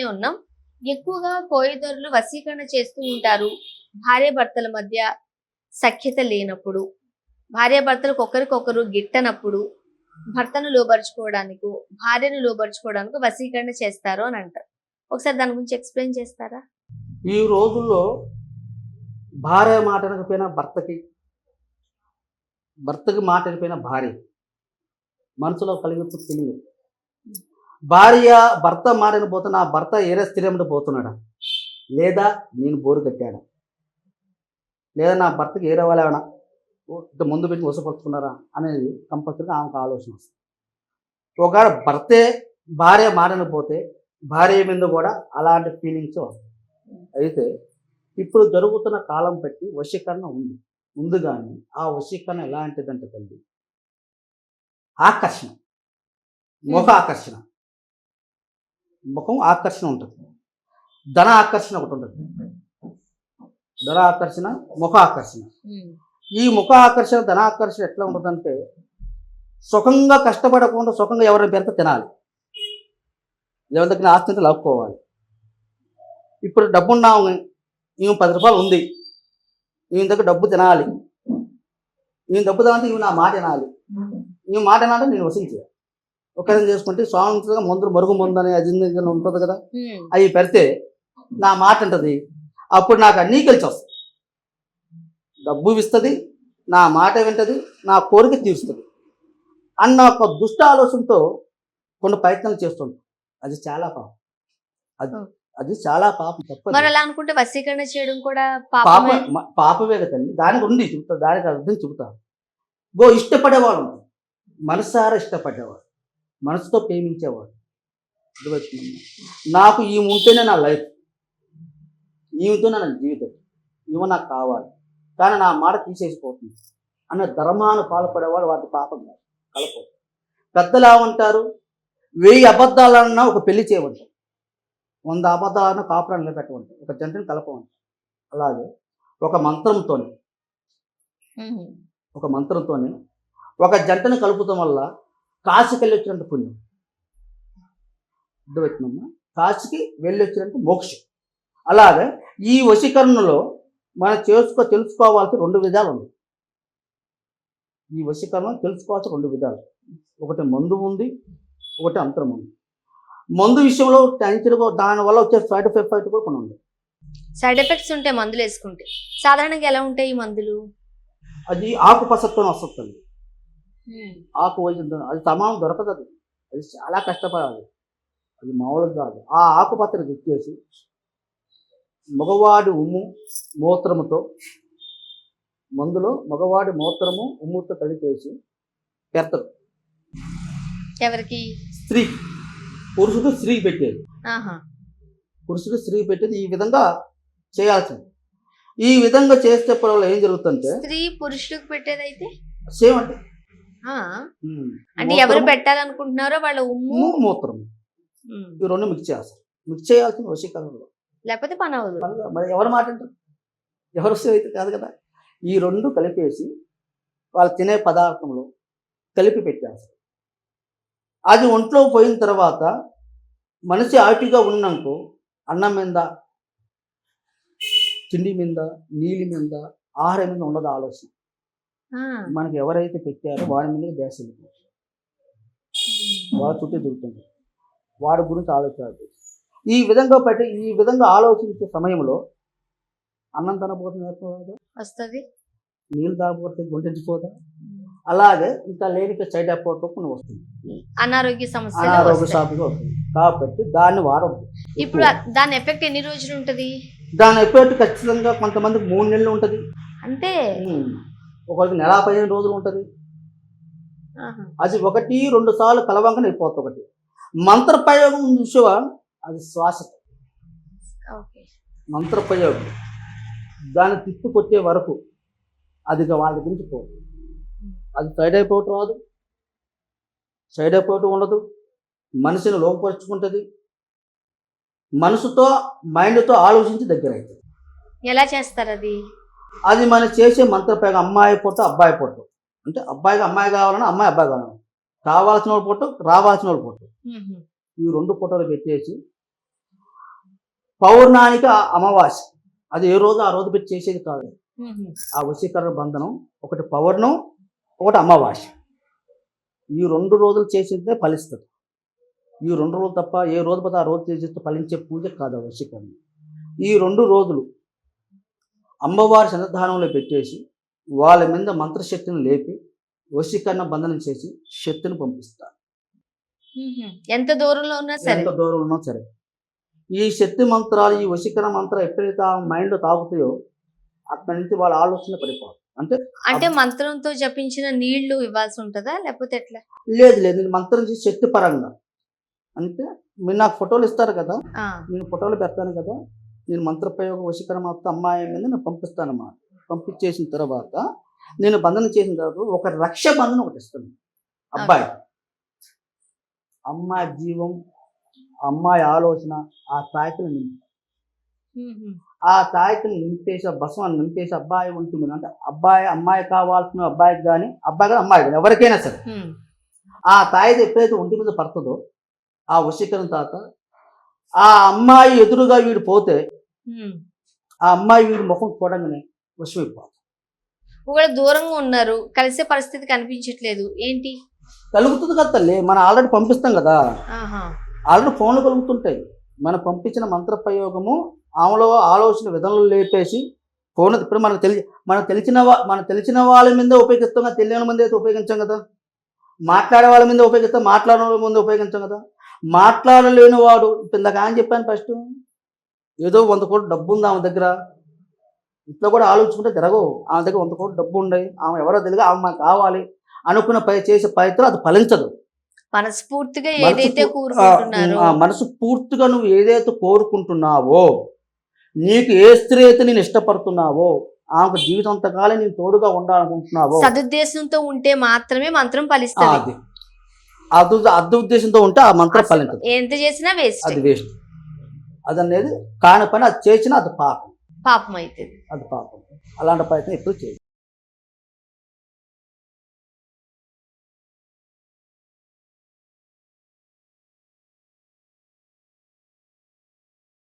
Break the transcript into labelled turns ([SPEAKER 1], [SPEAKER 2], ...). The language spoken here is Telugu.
[SPEAKER 1] లోనే ఉన్నాం. ఎక్కువగా కోయదొరలు వశీకరణ చేస్తూ ఉంటారు. భార్యాభర్తల మధ్య సఖ్యత లేనప్పుడు, భార్యాభర్తలకు ఒకరికొకరు గిట్టనప్పుడు, భర్తను లోబరుచుకోవడానికి, భార్యను లోబరుచుకోవడానికి వశీకరణ చేస్తారు అని అంటారు. ఒకసారి దాని గురించి ఎక్స్ప్లెయిన్ చేస్తారా?
[SPEAKER 2] ఈ రోజుల్లో భార్య మాట వినకపోయినా భర్తకి మాట వినకపోయినా భార్య మనసులో కలిగే తెలియదు. భర్త మాట వినపోతే నా భర్త ఏరే స్థిరంలో పోతున్నాడా, లేదా నేను బోరు కట్టాడా, లేదా నా భర్తకి ఏరే వాళ్ళేమైనా ముందు పెట్టి వసపరుచుకున్నారా అనేది కంపల్సరీగా ఆమెకు ఆలోచన వస్తుంది. ఒకవేళ భర్తే భార్య మాట వినకపోతే భార్య మీద కూడా అలాంటి ఫీలింగ్స్ వస్తాయి. అయితే ఇప్పుడు జరుగుతున్న కాలం బట్టి వశీకరణ ఉంది కానీ ఆ వశీకరణ ఎలాంటిదంటే తల్లి ఆకర్షణ, ముఖం ఆకర్షణ ఉంటుంది. ధన ఆకర్షణ ఒకటి ఉంటుంది. ధన ఆకర్షణ, ముఖ ఆకర్షణ. ఈ ముఖ ఆకర్షణ, ధన ఆకర్షణ ఎట్లా ఉంటుందంటే సుఖంగా కష్టపడకుండా సుఖంగా ఎవరైనా పెడితే తినాలి, ఎవరి దగ్గర ఆస్తిని లాక్కోవాలి. ఇప్పుడు డబ్బున్నాము, ఈమె 10 రూపాయలు ఉంది, ఈమె దగ్గర డబ్బు తినాలి, ఈమె డబ్బు తినాలంటే ఈమె నా మాట వినాలి, ఈమె మాట వినాలంటే నేను వసూలు ఒకరిని చేసుకుంటే స్వామిగా మరుగు ముందు అని అది ఉంటుంది కదా, అవి పెడితే నా మాట ఉంటుంది. అప్పుడు నాకు అన్నీ కలిసి వస్తాయి. డబ్బు ఇస్తుంది, నా మాట వింటది, నా కోరిక తీరుస్తుంది అన్న ఒక దుష్ట ఆలోచనతో కొన్ని ప్రయత్నాలు చేస్తుంది. అది చాలా పాపం. అది చాలా పాపం. తప్ప
[SPEAKER 1] మరి అలా అనుకుంటే వశీకరణ చేయడం కూడా
[SPEAKER 2] పాపమే కదండి. దానికి ఉంది చెబుతా, దానికి అర్థం చెబుతాను. ఇష్టపడేవాడు ఉంటాడు, మనసారా ఇష్టపడేవాడు, మనసుతో ప్రేమించేవాడు. నాకు ఈమె ఉంటేనే నా లైఫ్, ఈమెతోనే నా జీవితం, ఈమె నాకు కావాలి, కానీ నా మాట తీసేసిపోతుంది అన్న ధర్మాన్ని పాల్పడేవాడు వాటి పాపం కలపదు. పెద్దలు ఏమంటారు, 1000 అబద్ధాలన్నా ఒక పెళ్లి చేయమంటారు, 100 అబద్ధాలన్నా కాపురాన్ని నిలబెట్టమంటారు, ఒక జంటని కలపమంటారు. అలాగే ఒక మంత్రంతోనే ఒక జంటని కలుపుతాం వల్ల కాశీకి వెళ్ళి వచ్చినంత పుణ్యం. అర్థమవుతుందమ్మా? కాశీకి వెళ్ళి వచ్చినంత మోక్షం. అలాగే ఈ వశీకరణలో మనం తెలుసుకోవాల్సిన 2 విధాలు ఉంది. ఈ వశీకరణ తెలుసుకోవాల్సిన 2 విధాలు. ఒకటి మందు ఉంది, ఒకటి అంతరం ఉంది. మందు విషయంలో దానివల్ల వచ్చే సైడ్ ఎఫెక్ట్ కూడా కొన్ని ఉంది.
[SPEAKER 1] సైడ్ ఎఫెక్ట్స్ ఉంటాయి మందులు వేసుకుంటే. సాధారణంగా ఎలా ఉంటాయి ఈ మందులు?
[SPEAKER 2] అది ఆకుపసత్వం వస్తుంది. ఆకు అది సమానం దొరకదు. అది చాలా కష్టపడాలి, అది మామూలుగా కాదు. ఆ ఆకుపత్రను తెచ్చేసి మగవాడి మూత్రముతో, మందులో మగవాడి మూత్రము ఉమ్ముతో కలిపేసి పెడతారు.
[SPEAKER 1] ఎవరికి?
[SPEAKER 2] స్త్రీ. పురుషుడు స్త్రీకి పెట్టేది. పురుషుడు స్త్రీకి పెట్టేది ఈ విధంగా చేయాల్సింది. ఈ విధంగా చేసేటప్పుడు వల్ల ఏం జరుగుతుందంటే,
[SPEAKER 1] స్త్రీ పురుషుడికి పెట్టేది అయితే
[SPEAKER 2] సేమ్ అంటే
[SPEAKER 1] అంటే ఎవరు పెట్టాలనుకుంటున్నారో వాళ్ళ ఉమ్ము
[SPEAKER 2] మూత్రం ఈ 2 మిక్స్ చేయాల్సింది వశీకరణలో.
[SPEAKER 1] లేకపోతే పని అవ్వదు.
[SPEAKER 2] మరి ఎవరు మాట అంటారు, ఎవరు అయితే కాదు కదా. ఈ 2 కలిపేసి వాళ్ళు తినే పదార్థంలో కలిపి పెట్టేస్తారు. అది ఒంట్లో పోయిన తర్వాత మనిషి ఆటిగా ఉన్నాకో అన్నం మీద, తిండి మీద, నీళ్ళ మీద, ఆహారం మీద ఉండదు ఆలోచన. మనకి ఎవరైతే పెట్టారో వాడి మీద దేశ వాడు చుట్టూ దొరుకుతుంది, వాడి గురించి ఆలోచించాలి. ఈ విధంగా ఆలోచించే సమయంలో అన్నం తినకపోతే
[SPEAKER 1] వస్తుంది,
[SPEAKER 2] నీళ్ళు తాగకపోతే గుంటెంచిపోదా. అలాగే ఇంకా లేని సైడ్ ఎఫెక్ట్ కొన్ని వస్తుంది,
[SPEAKER 1] అనారోగ్య సమస్య
[SPEAKER 2] వస్తుంది. కాబట్టి దాన్ని వాడద్దు.
[SPEAKER 1] ఇప్పుడు దాని ఎఫెక్ట్ ఎన్ని రోజులు ఉంటుంది?
[SPEAKER 2] దాని ఎఫెక్ట్ ఖచ్చితంగా కొంతమందికి 3 నెలలు ఉంటుంది,
[SPEAKER 1] అంటే
[SPEAKER 2] ఒకరికి నెల 15 రోజులు ఉంటుంది. అది 1-2 సార్లు కలవంగానే అయిపోతుంది. ఒకటి మంత్రప్రయోగం చూసేవా, అది శ్వాస మంత్రప్రయోగం. దాన్ని తిప్పుకొచ్చే వరకు అది వాళ్ళ గురించి పోదు. అది సైడ్ ఎఫెక్ట్ రాదు, సైడ్ ఎఫెక్ట్ ఉండదు, మనిషిని లోపరుచుకుంటుంది, మనసుతో మైండ్తో ఆలోచించి దగ్గర అవుతుంది.
[SPEAKER 1] ఎలా చేస్తారు అది?
[SPEAKER 2] అది మనం చేసే మంత్రప్రయోగం. అమ్మాయి పొట్టు అబ్బాయి పొట్టు, అంటే అబ్బాయికి అమ్మాయి కావాలన్నా అమ్మాయి అబ్బాయి కావాలన్నా, కావాల్సిన వాడు పొట్టు రావాల్సిన వాడు పొట్టు, ఈ 2 ఫోటోలు పెట్టేసి పౌర్ణానిక అమావాస్య, అది ఏ రోజు ఆ రోజు పెట్టి చేసేది కాదు. ఆ వశీకరణ బంధనం ఒకటి పౌర్ణం, ఒకటి అమావాస్య. ఈ 2 రోజులు చేసిందే ఫలిస్తుంది. ఈ 2 రోజులు తప్ప ఏ రోజు పోతే ఆ రోజు చేసేస్తే ఫలించే పూజ కాదు ఆ వశీకరణ. ఈ 2 రోజులు అమ్మవారి సన్నిధానంలో పెట్టేసి వాళ్ళ మీద మంత్రశక్తిని లేపి వశీకరణ బంధనం చేసి శక్తిని పంపిస్తారు.
[SPEAKER 1] ఎంత దూరంలో ఉన్నా సరే,
[SPEAKER 2] ఎంత దూరం ఉన్నా సరే. ఈ శక్తి మంత్రాలు, ఈ వశీకరణ మంత్రాలు ఎప్పుడైతే ఆ మైండ్లో తాగుతాయో అక్కడి నుంచి వాళ్ళ ఆలోచన పడిపోవాలి.
[SPEAKER 1] అంటే మంత్రంతో జపించిన నీళ్లు ఇవ్వాల్సి ఉంటుందా లేకపోతే ఎట్లా?
[SPEAKER 2] లేదు నేను మంత్రం చేసి శక్తి పరంగా, అంటే మీరు నాకు ఫోటోలు ఇస్తారు కదా, నేను ఫోటోలు పెడతాను కదా, నేను మంత్రప్రయోగ వశీకరణ మొత్తం అమ్మాయి మీద నేను పంపిస్తానన్నమాట. పంపించేసిన తర్వాత నేను బంధనం చేసిన తర్వాత ఒక రక్ష బంధనం ఒకటి ఇస్తాను అబ్బాయి. అమ్మాయి జీవం, అమ్మాయి ఆలోచన ఆ తాయితను నింపి, ఆ తాయితను నింపేసి, ఆ భస్మాన్ని నింపేసి అబ్బాయి ఉంటుంది. అంటే అమ్మాయి కావాల్సిన అబ్బాయికి కానీ, అబ్బాయి కానీ అమ్మాయి కానీ ఎవరికైనా సరే ఆ తాయిత ఎప్పుడైతే ఒంటి మీద పడుతుందో ఆ వశీకరణ తాత, ఆ అమ్మాయి ఎదురుగా వీడు పోతే ఆ అమ్మాయి వీడి ముఖం చూడంగానే వశమైపోతుంది.
[SPEAKER 1] ఒకవేళ దూరంగా ఉన్నారు, కలిసే పరిస్థితి కనిపించట్లేదు, ఏంటి?
[SPEAKER 2] కలుగుతుంది కదా తల్లి, మనం ఆల్రెడీ పంపిస్తాం కదా, ఆల్రెడీ ఫోన్లు కలుగుతుంటాయి. మనం పంపించిన మంత్ర ప్రయోగము ఆమెలో ఆలోచన విధానంలో లేపేసి ఫోన్ ఇప్పుడు మనకు తెలిసిన వాళ్ళ మీద ఉపయోగిస్తాం కదా, తెలియని మంది అయితే ఉపయోగించాం కదా. మాట్లాడే వాళ్ళ మీద ఉపయోగిస్తాం, మాట్లాడే వాళ్ళ ముందు ఉపయోగించాం కదా. మాట్లాడలేని వాడు ఇందాక అని చెప్పాను ఫస్ట్, ఏదో 100 కోట్లు డబ్బు ఉంది ఆమె దగ్గర, ఇట్లా కూడా ఆలోచించుకుంటే జరగవు. ఆమె దగ్గర 100 కోట్లు డబ్బు ఉన్నాయి, ఆమె ఎవరో తెలియదు, ఆమె మాకు కావాలి అనుకున్న చేసే ప్రయత్నం అది ఫలించదు.
[SPEAKER 1] మనస్ఫూర్తిగా ఏదైతే కోరుకుంటున్నారో,
[SPEAKER 2] మనసు పూర్తిగా నువ్వు ఏదైతే కోరుకుంటున్నావో, నీకు ఏ స్త్రీ అయితే నేను ఇష్టపడుతున్నావో, ఆమెకు జీవితంతకాలం నేను తోడుగా ఉండాలనుకుంటున్నావో,
[SPEAKER 1] సదుద్దేశంతో ఉంటే మాత్రమే మంత్రం ఫలిస్తుంది.
[SPEAKER 2] అది ఉద్దేశంతో ఉంటే ఆ మంత్రం ఫలించదు.
[SPEAKER 1] ఎంత చేసినా వేస్ట్,
[SPEAKER 2] అది వేస్ట్. అది అనేది కాని పని, అది చేసినా అది పాపం
[SPEAKER 1] అవుతుంది.
[SPEAKER 2] అది పాపం. అలాంటి ప్రయత్నం ఎప్పుడు చేయదు.